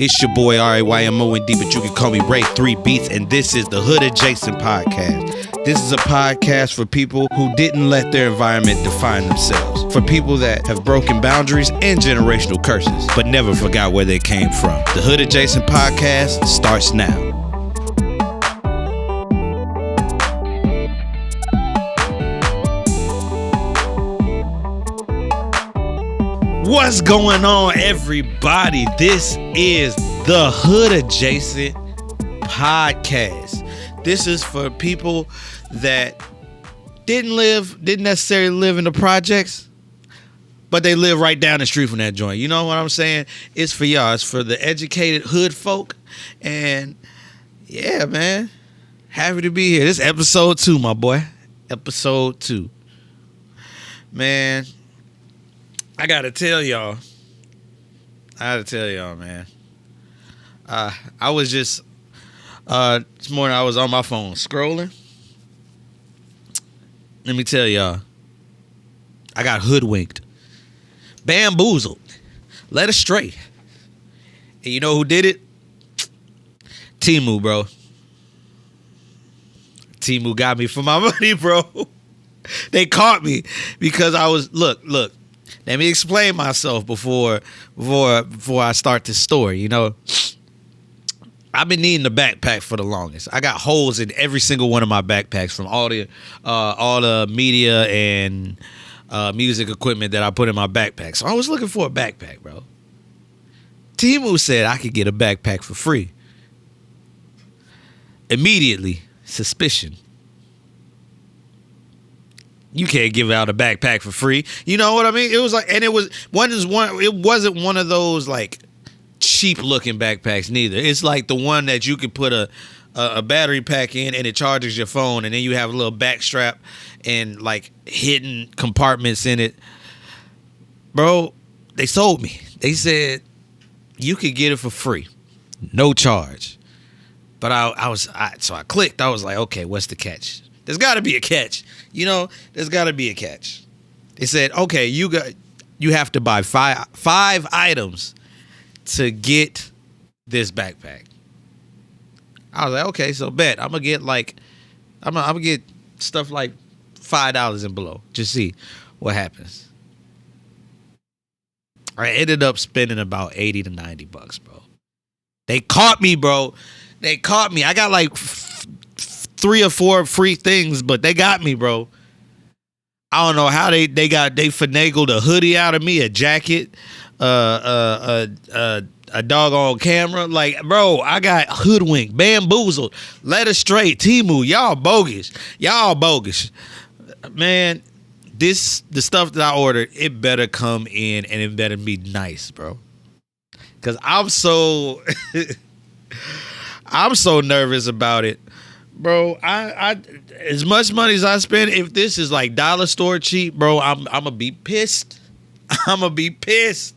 It's your boy RAYMOND, but you can call me Ray 3 Beats, and this is the Hood Adjacent Podcast. This is a podcast for people who didn't let their environment define themselves, for people that have broken boundaries and generational curses, but never forgot where they came from. The Hood Adjacent Podcast starts now. What's going on, everybody? This is the Hood Adjacent Podcast. This is for people that didn't necessarily live in the projects, but they live right down the street from that joint. You know what I'm saying? It's for y'all. It's for the educated hood folk. And yeah, man, happy to be here. This is episode 2, my boy. Episode 2. Man, I gotta tell y'all, man. I was just this morning I was on my phone scrolling. Let me tell y'all, I got hoodwinked, bamboozled, led astray. And you know who did it? Temu, bro. Temu got me for my money, bro. They caught me because I was look. Let me explain myself before I start this story. You know, I've been needing a backpack for the longest. I got holes in every single one of my backpacks from all the media and music equipment that I put in my backpack. So I was looking for a backpack, bro. Temu said I could get a backpack for free. Immediately, suspicion. You can't give out a backpack for free. You know what I mean? It was like, and it wasn't one of those like cheap looking backpacks neither. It's like the one that you could put a battery pack in and it charges your phone, and then you have a little back strap and like hidden compartments in it. Bro, they sold me. They said you could get it for free, no charge. But so I clicked. I was like, okay, what's the catch? There's got to be a catch. You know, there's got to be a catch. They said, okay, you have to buy five items to get this backpack. I was like, okay, so bet I'm gonna get stuff like $5 and below. Just see what happens. I ended up spending about $80 to $90, bro. They caught me, bro. They caught me. I got like 3 or 4 free things, but they got me, bro. I don't know how they finagled a hoodie out of me, a jacket, a doggone camera. Like, bro, I got hoodwinked, bamboozled, led astray. Temu, y'all bogus. Man, the stuff that I ordered, it better come in and it better be nice, bro. Cause I'm so nervous about it. Bro, I as much money as I spend, if this is like dollar store cheap, bro, I'm gonna be pissed. I'm gonna be pissed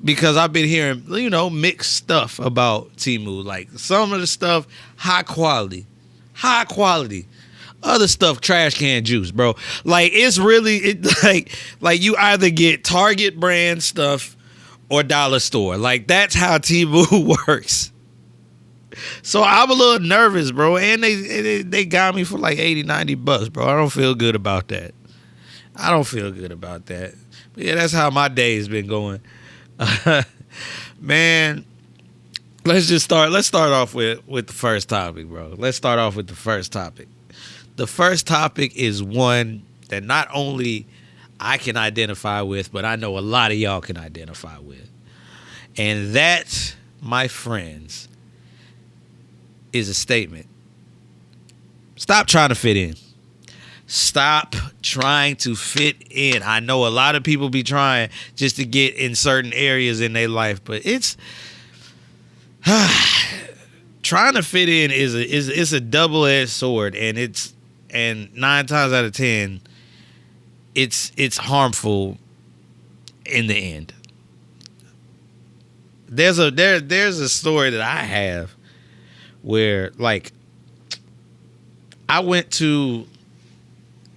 because I've been hearing, you know, mixed stuff about Temu. Like some of the stuff, high quality. Other stuff, trash can juice, bro. Like it's really like you either get Target brand stuff or dollar store. Like that's how Temu works. So I'm a little nervous, bro, and they got me for like $80, $90, bro. I don't feel good about that. But yeah, that's how my day's been going. Man, let's start off with the first topic, bro. Let's start off with the first topic. The first topic is one that not only I can identify with, but I know a lot of y'all can identify with. And that, my friends, is a statement. Stop trying to fit in. Stop trying to fit in. I know a lot of people be trying just to get in certain areas in their life, but it's trying to fit in is a double-edged sword, and 9 times out of 10 it's harmful in the end. There's a story that I have where, like, I went to,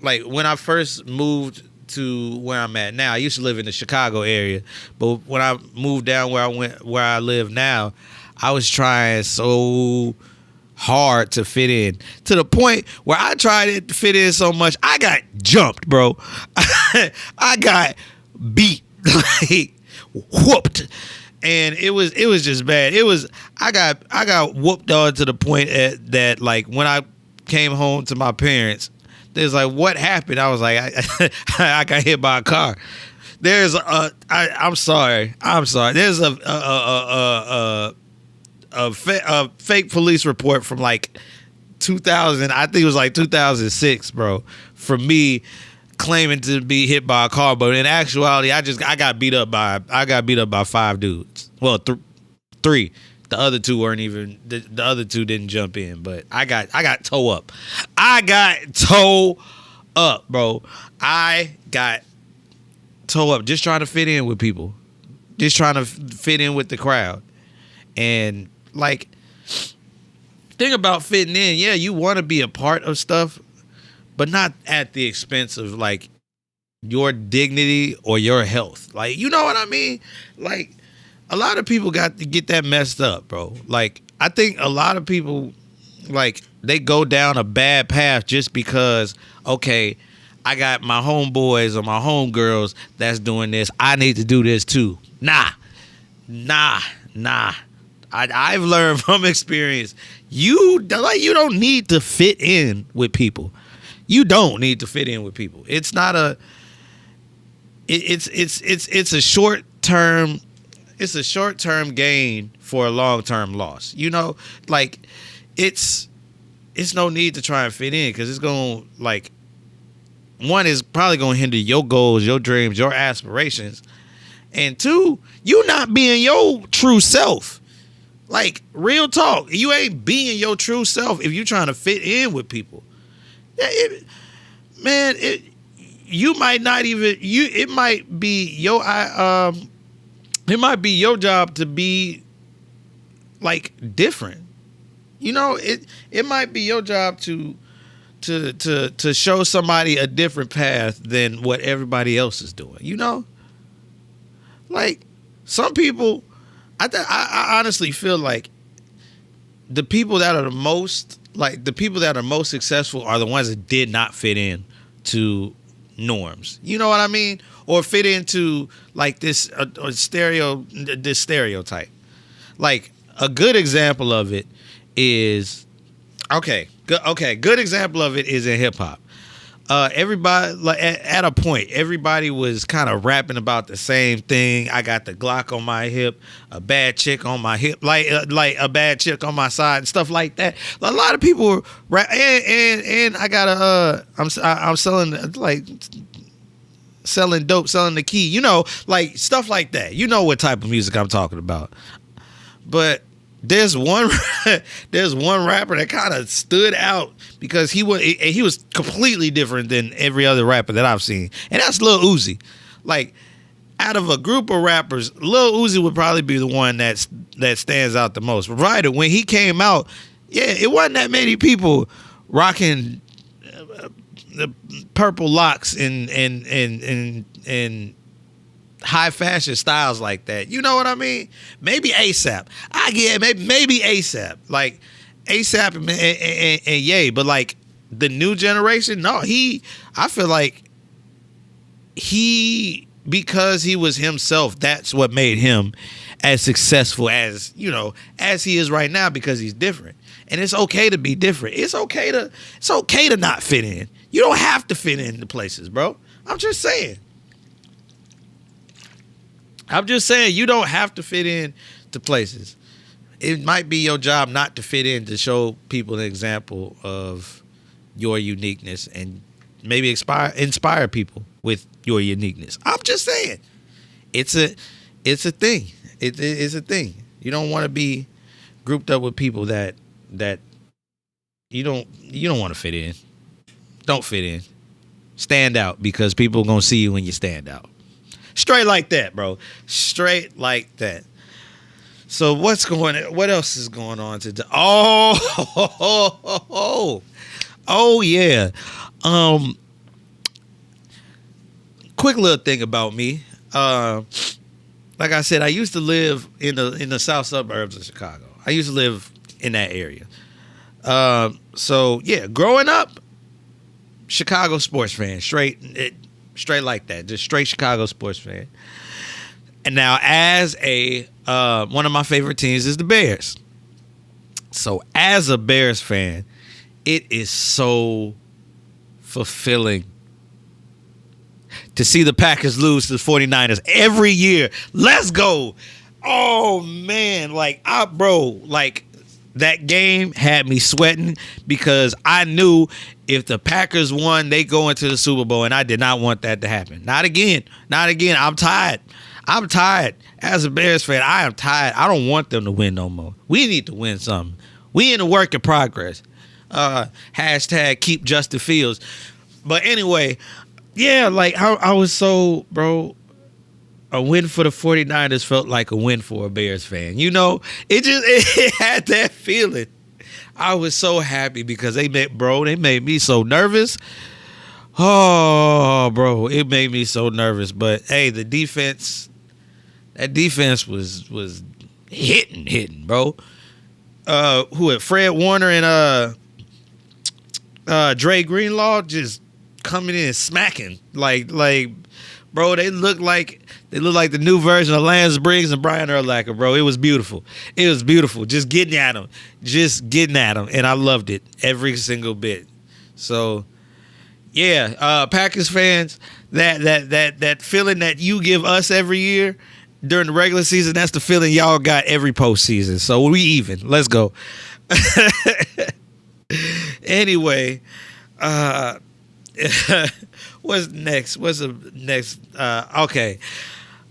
like, when I first moved to where I'm at now. I used to live in the Chicago area, but when I moved down where I live now, I was trying so hard to fit in, to the point where I tried it to fit in so much I got jumped, bro. I got beat, like whooped, and it was just bad. I got whooped on to the point that like when I came home to my parents, they was like, "What happened?" I was like, I got hit by a car. I'm sorry. There's a fake police report from like 2000. I think it was like 2006, bro. For me claiming to be hit by a car, but in actuality, I got beat up by 5 dudes. Well, three. The other two weren't even. The other two didn't jump in, but I got toe up. I got toe up, bro. I got toe up just trying to fit in with people, just trying to fit in with the crowd. And like, thing about fitting in, yeah, you want to be a part of stuff, but not at the expense of like your dignity or your health. Like, you know what I mean? Like, a lot of people got to get that messed up, bro. Like, I think a lot of people, like, they go down a bad path just because, okay, I got my homeboys or my homegirls that's doing this. I need to do this too. Nah. I've learned from experience. You don't need to fit in with people. You don't need to fit in with people. It's not a. It's a short term. It's a short term gain for a long term loss. You know, like it's no need to try and fit in because it's gonna like. One is probably gonna hinder your goals, your dreams, your aspirations, and two, you not being your true self. Like, real talk, you ain't being your true self if you trying to fit in with people. You might not even it might be your job to be like different. You know, it might be your job to show somebody a different path than what everybody else is doing. You know, like some people, I honestly feel like the people that are most successful are the ones that did not fit in to norms. You know what I mean? Or fit into like this stereotype. Like a good example of it is good example of it is in hip hop. Everybody, like at a point, everybody was kind of rapping about the same thing. I got the Glock on my hip, a bad chick on my hip, like a bad chick on my side, and stuff like that. A lot of people rap, and I got I'm selling dope, selling the key, you know, like stuff like that. You know what type of music I'm talking about. But there's one rapper that kind of stood out because he was completely different than every other rapper that I've seen, and that's Lil Uzi. Like, out of a group of rappers, Lil Uzi would probably be the one that stands out the most. Right, when he came out, yeah, it wasn't that many people rocking the purple locks and high fashion styles like that. You know what I mean? Maybe ASAP. I get maybe ASAP. Like ASAP and Ye, but like the new generation, no, I feel like because he was himself, that's what made him as successful as, you know, as he is right now, because he's different. And it's okay to be different. It's okay to not fit in. You don't have to fit into places, bro. I'm just saying you don't have to fit in to places. It might be your job not to fit in, to show people an example of your uniqueness and maybe inspire people with your uniqueness. I'm just saying, it's a thing. It's a thing. You don't want to be grouped up with people that you don't want to fit in. Don't fit in. Stand out, because people are gonna see you when you stand out. Straight like that, bro. Straight like that. So what else is going on today? Oh yeah. quick little thing about me. Like I said, I used to live in the south suburbs of Chicago. I used to live in that area. So yeah, growing up, Chicago sports fan, straight like that, just straight Chicago sports fan. And now, as a one of my favorite teams is the Bears. So as a Bears fan, it is so fulfilling to see the Packers lose to the 49ers every year. Let's go. Oh man, like that game had me sweating because I knew if the Packers won, they go into the Super Bowl, and I did not want that to happen. Not again. I'm tired. As a Bears fan, I am tired. I don't want them to win no more. We need to win something. We in a work in progress. Hashtag keep Justin Fields. But anyway, yeah, like I was so, bro, a win for the 49ers felt like a win for a Bears fan. You know, it had that feeling. I was so happy because they made me so nervous. Oh, bro, it made me so nervous. But hey, that defense was hitting, bro. Fred Warner and Dre Greenlaw just coming in and smacking like bro, they look like the new version of Lance Briggs and Brian Urlacher, bro. It was beautiful. Just getting at them, and I loved it every single bit. So yeah, Packers fans, that feeling that you give us every year during the regular season, that's the feeling y'all got every postseason. So we even. Let's go. Anyway, what's next? Okay.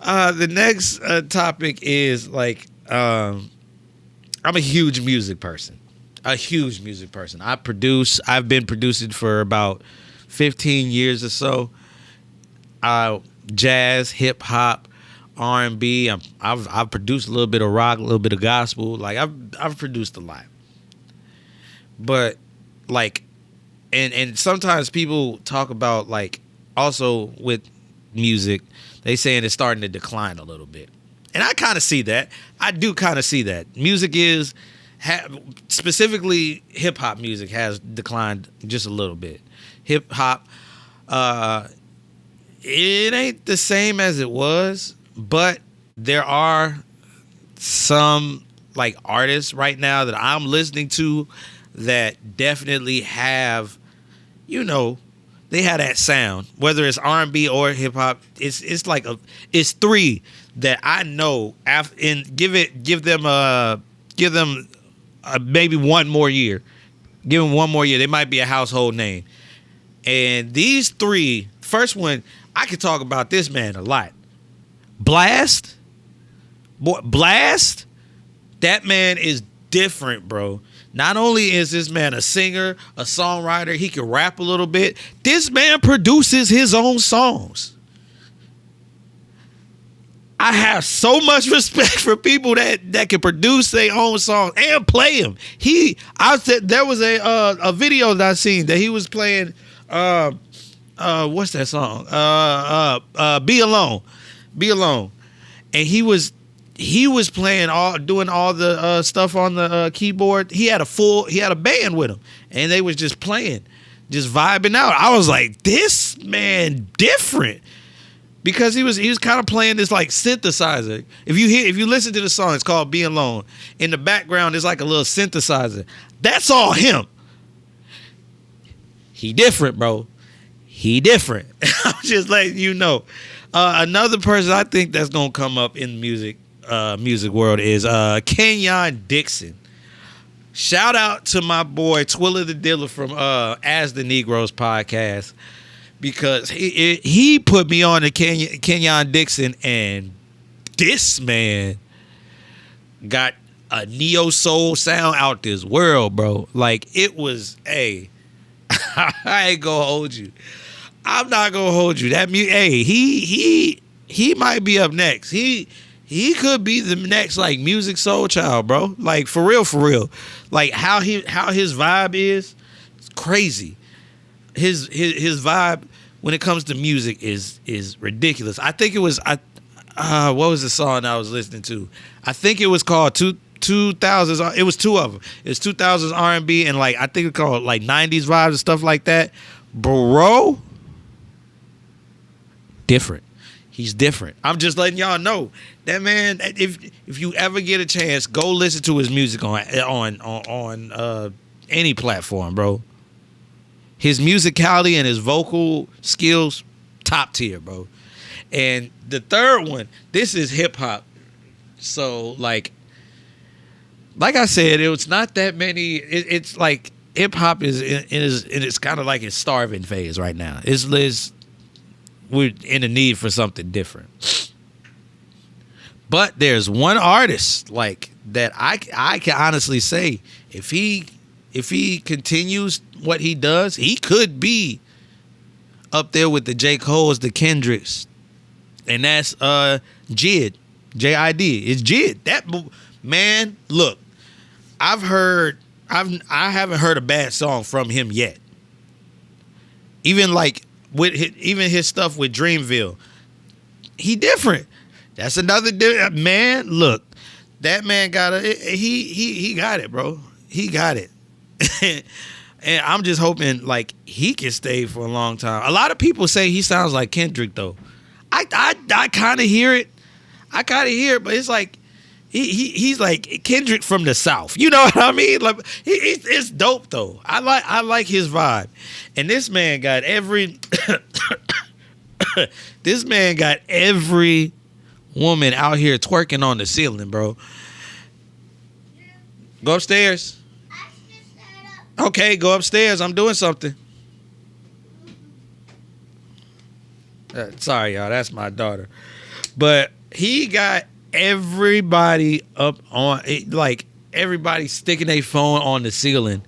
The next topic is like, I'm a huge music person. I've been producing for about 15 years or so. Jazz, hip hop, R&B. I've produced a little bit of rock, a little bit of gospel. Like I've produced a lot. But like, and sometimes people talk about like also with music, they saying it's starting to decline a little bit. And I kind of see that. I do kind of see that. Music specifically hip hop music has declined just a little bit. Hip hop, it ain't the same as it was, but there are some like artists right now that I'm listening to that definitely have, you know, they have that sound. Whether it's R&B or hip hop, it's like it's three that I know. And give them maybe one more year. Give them one more year. They might be a household name. And these three, first one, I could talk about this man a lot. Blast, that man is different, bro. Not only is this man a singer, a songwriter, he can rap a little bit. This man produces his own songs. I have so much respect for people that can produce their own songs and play them. I said there was a video that I seen that he was playing. What's that song? Be Alone, and he was playing doing all the stuff on the keyboard. He had a band with him, and they was just playing, just vibing out. I was like, this man different, because he was kind of playing this like synthesizer. If you listen to the song, it's called Be Alone. In the background, there's like a little synthesizer. That's all him. He different, bro. He different. I'm just letting you know. Another person I think that's gonna come up in music world is Kenyon Dixon. Shout out to my boy Twilla the Dilla from As the Negroes podcast, because he put me on to Kenyon Dixon, and this man got a neo soul sound out this world, bro. Like it was I ain't gonna hold you. I'm not gonna hold you. That he might be up next. He could be the next like music soul child, bro. Like for real. Like how his vibe is, it's crazy. His vibe when it comes to music is ridiculous. I think it was what was the song I was listening to? I think it was called 2000s. It was two of them. It's 2000s R&B and like I think it's called like 90s vibes and stuff like that. Bro, different. He's different. I'm just letting y'all know that man. If you ever get a chance, go listen to his music on any platform, bro. His musicality and his vocal skills, top tier, bro. And the third one, this is hip hop. So like I said, it was not that many. It's like hip hop it's kind of like its starving phase right now. We're in a need for something different. But there's one artist like that I can honestly say if he continues what he does, he could be up there with the J. Cole's, the Kendricks, and that's Jid, J-I-D. It's Jid. That man, look, I haven't heard a bad song from him yet. Even like even his stuff with Dreamville, he different. That's another man. Look, that man got he got it, bro. He got it. And I'm just hoping like he can stay for a long time. A lot of people say he sounds like Kendrick though. I kind of hear it. But it's like he's like Kendrick from the South. You know what I mean? Like it's dope though. I like his vibe. And this man got every this man got every woman out here twerking on the ceiling, bro. Go upstairs. Okay, go upstairs. I'm doing something. Sorry, y'all. That's my daughter. But he got everybody up on it, like everybody sticking their phone on the ceiling,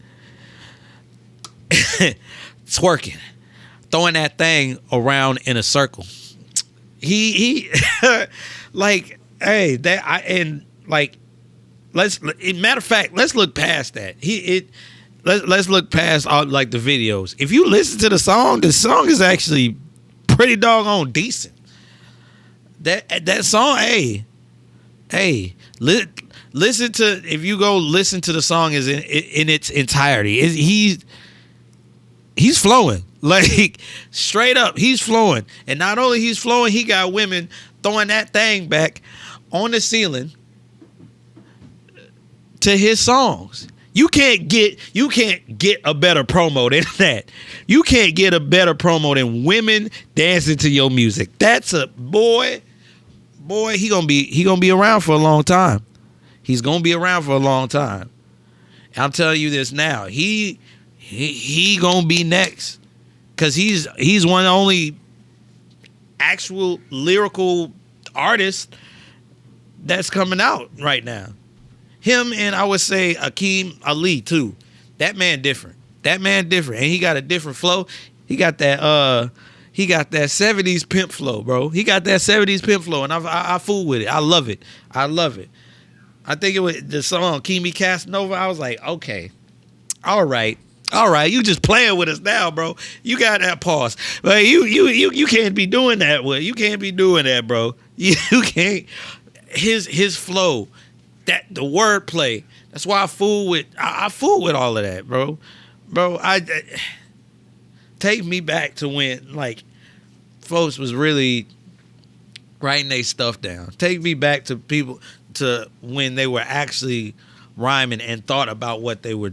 twerking, throwing that thing around in a circle. He like, hey, matter of fact, let's look past that. Let's look past all like the videos. If you listen to the song is actually pretty doggone decent. That song, hey, listen to, if you go listen to the song is in its entirety. He's flowing. Like straight up, he's flowing. And not only he's flowing, he got women throwing that thing back on the ceiling to his songs. You can't get a better promo than that. You can't get a better promo than women dancing to your music. That's a boy, he gonna be around for a long time. He's gonna be around for a long time. I'm telling you this now. He gonna be next. Cause he's one of the only actual lyrical artist that's coming out right now. Him and I would say Akeem Ali too. That man different. And he got a different flow. He got that 70s pimp flow, bro. He got that 70s pimp flow, and I fool with it. I love it. I think it was the song Kimi Casanova. I was like, okay, all right. You just playing with us now, bro. You got that pause. But you can't be doing that. You can't be doing that, bro. You can't. His flow. That the wordplay. That's why I fool with all of that, bro. I take me back to when like folks was really writing their stuff down. Take me back to people to when they were actually rhyming and thought about what they were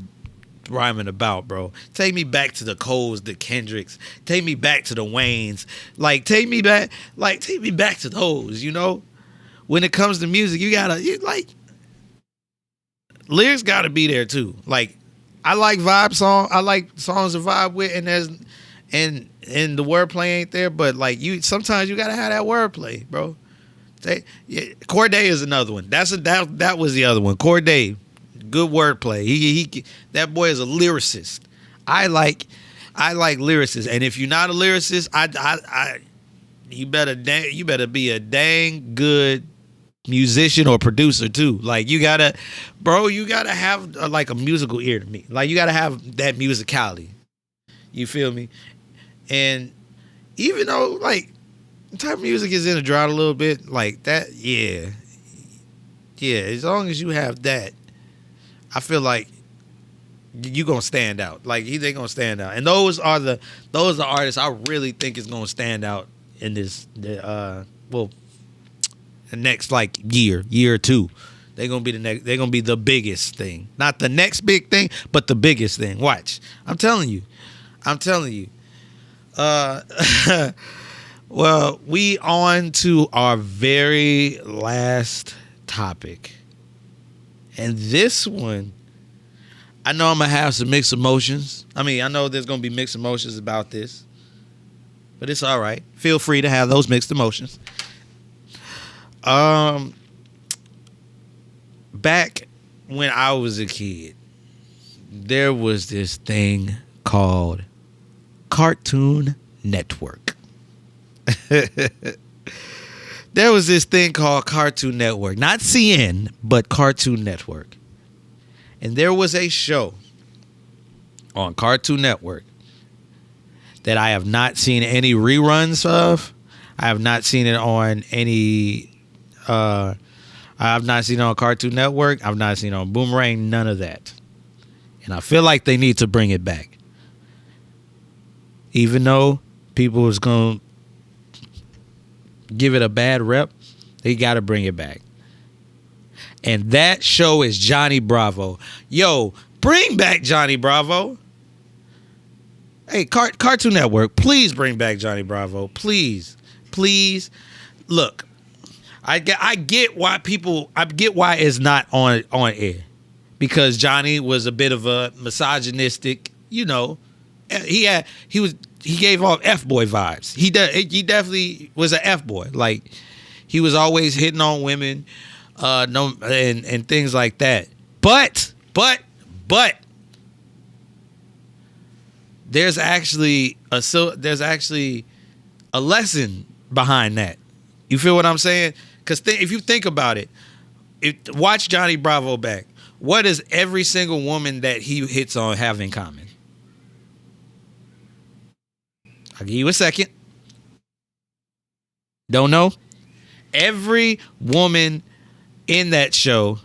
rhyming about, bro. Take me back to the Coles, the Kendricks. Take me back to the Waynes. Like take me back to those. You know, when it comes to music, lyrics got to be there too. Like I like vibe song. I like songs to vibe with, and the wordplay ain't there. But like sometimes you gotta have that wordplay, bro. Corday is another one. That was the other one. Corday, good wordplay. He that boy is a lyricist. I like lyricists, and if you're not a lyricist, you better be a dang good musician or producer too. Like you gotta have like a musical ear to me. Like you gotta have that musicality. You feel me? And Even though like the type of music is in a drought a little bit, like that, yeah. As long as you have that, I feel like you gonna stand out. Like they gonna stand out, and those are artists I really think is gonna stand out in well, the next like year or two. They're gonna be the next. They're gonna be the biggest thing, not the next big thing, but the biggest thing. Watch, I'm telling you. I'm telling you. Uh, well, we on to our very last topic, and this one, I know I'm gonna have some mixed emotions. I mean, I know there's gonna be mixed emotions about this, but it's all right. Feel free to have those mixed emotions. Um, Back when I was a kid, there was this thing called Cartoon Network. There was this thing called Cartoon Network, not CN, but Cartoon Network. And there was a show on Cartoon Network that I have not seen any reruns of. I have not seen it on any. I've not seen it on Cartoon Network. I've not seen it on Boomerang. None of that. And I feel like they need to bring it back. Even though people was going to give it a bad rep, they got to bring it back. And that show is Johnny Bravo. Yo, bring back Johnny Bravo. Hey, Cartoon Network, please bring back Johnny Bravo. Please. Please. Look, I get why it's not on air. Because Johnny was a bit of a misogynistic, he gave off F-boy vibes. He definitely was an F-boy. Like, he was always hitting on women, and things like that. But there's actually a lesson behind that. You feel what I'm saying? Because if you think about it, watch Johnny Bravo back. What does every single woman that he hits on have in common? I'll give you a second. Don't know? Every woman in that show,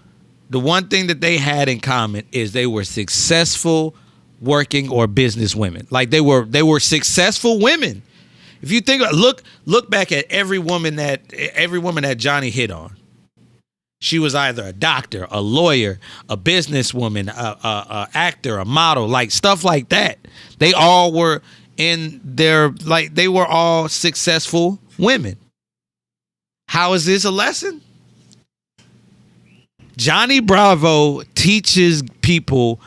the one thing that they had in common is they were successful working or business women. Like they were successful women. If you think, look back at every woman that Johnny hit on. She was either a doctor, a lawyer, a businesswoman, a actor, a model, like stuff like that. They all were they were all successful women. How is this a lesson? Johnny Bravo teaches people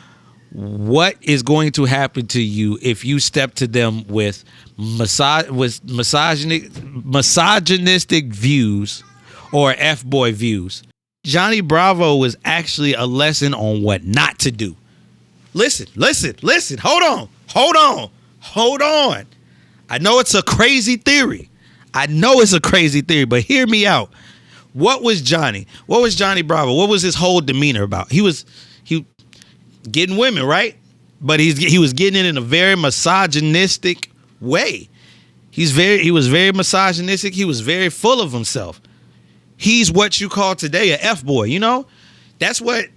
what is going to happen to you if you step to them with misogynistic views or F-boy views. Johnny Bravo was actually a lesson on what not to do. Listen. Hold on. I know it's a crazy theory. But hear me out. What was Johnny Bravo? What was his whole demeanor about? He getting women, right? But he was getting it in a very misogynistic way. He was very misogynistic. He was very full of himself. He's what you call today a F-boy, That's what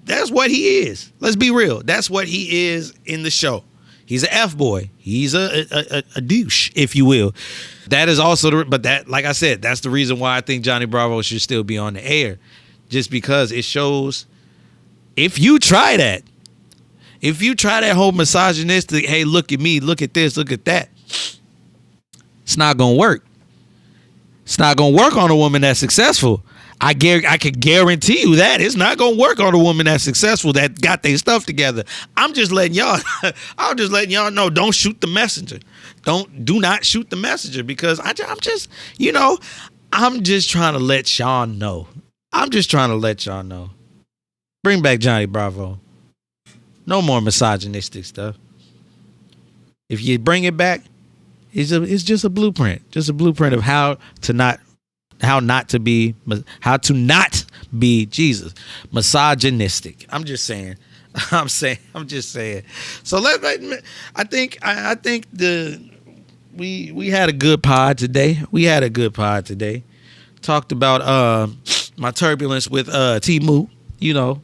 he is. Let's be real. That's what he is in the show. He's an F-boy. He's a douche, if you will. That is also like I said, that's the reason why I think Johnny Bravo should still be on the air. Just because it shows, if you try that whole misogynistic, hey, look at me, look at this, look at that, it's not going to work. It's not going to work on a woman that's successful. I could guarantee you that it's not going to work on a woman that's successful that got their stuff together. I'm just letting y'all know, don't shoot the messenger. Do not shoot the messenger, because I'm just trying to let y'all know. Bring back Johnny Bravo. No more misogynistic stuff. If you bring it back, it's just a blueprint. Just a blueprint of how to not be Jesus misogynistic. I'm just saying. So I think we had a good pod today. Talked about my turbulence with Temu. You know,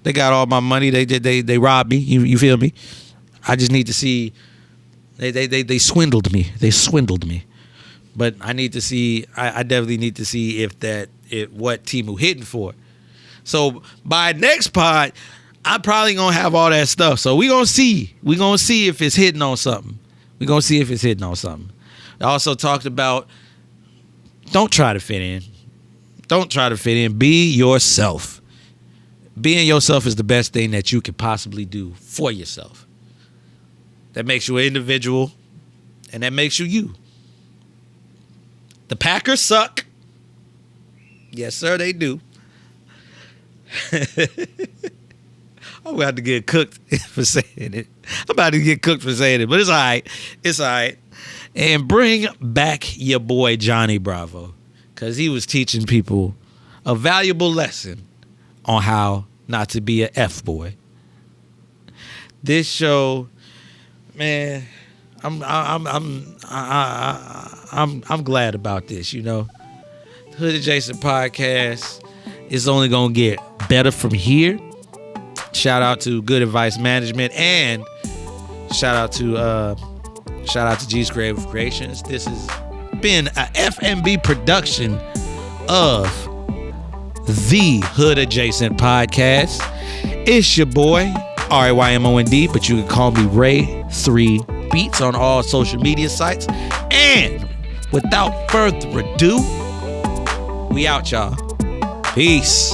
they got all my money. They robbed me. You feel me? I just need to see. They swindled me. They swindled me. But I need to see. I definitely need to see if what Temu hitting for. So by next pod, I'm probably gonna have all that stuff. So we gonna see. We gonna see if it's hitting on something. I also talked about don't try to fit in. Don't try to fit in. Be yourself. Being yourself is the best thing that you could possibly do for yourself. That makes you an individual, and that makes you you. The Packers suck. Yes, sir, they do. I'm about to get cooked for saying it. But it's all right. It's all right. And bring back your boy Johnny Bravo, because he was teaching people a valuable lesson on how not to be a F-boy. This show, man, I'm glad about this. You know, the Hood Adjacent Podcast is only gonna get better from here. Shout out to Good Advice Management, and shout out to G's Creative Creations. This has been a FMB production of the Hood Adjacent Podcast. It's your boy RAYMOND, but you can call me Ray3 Beats on all social media sites. And without further ado, we out, y'all. Peace.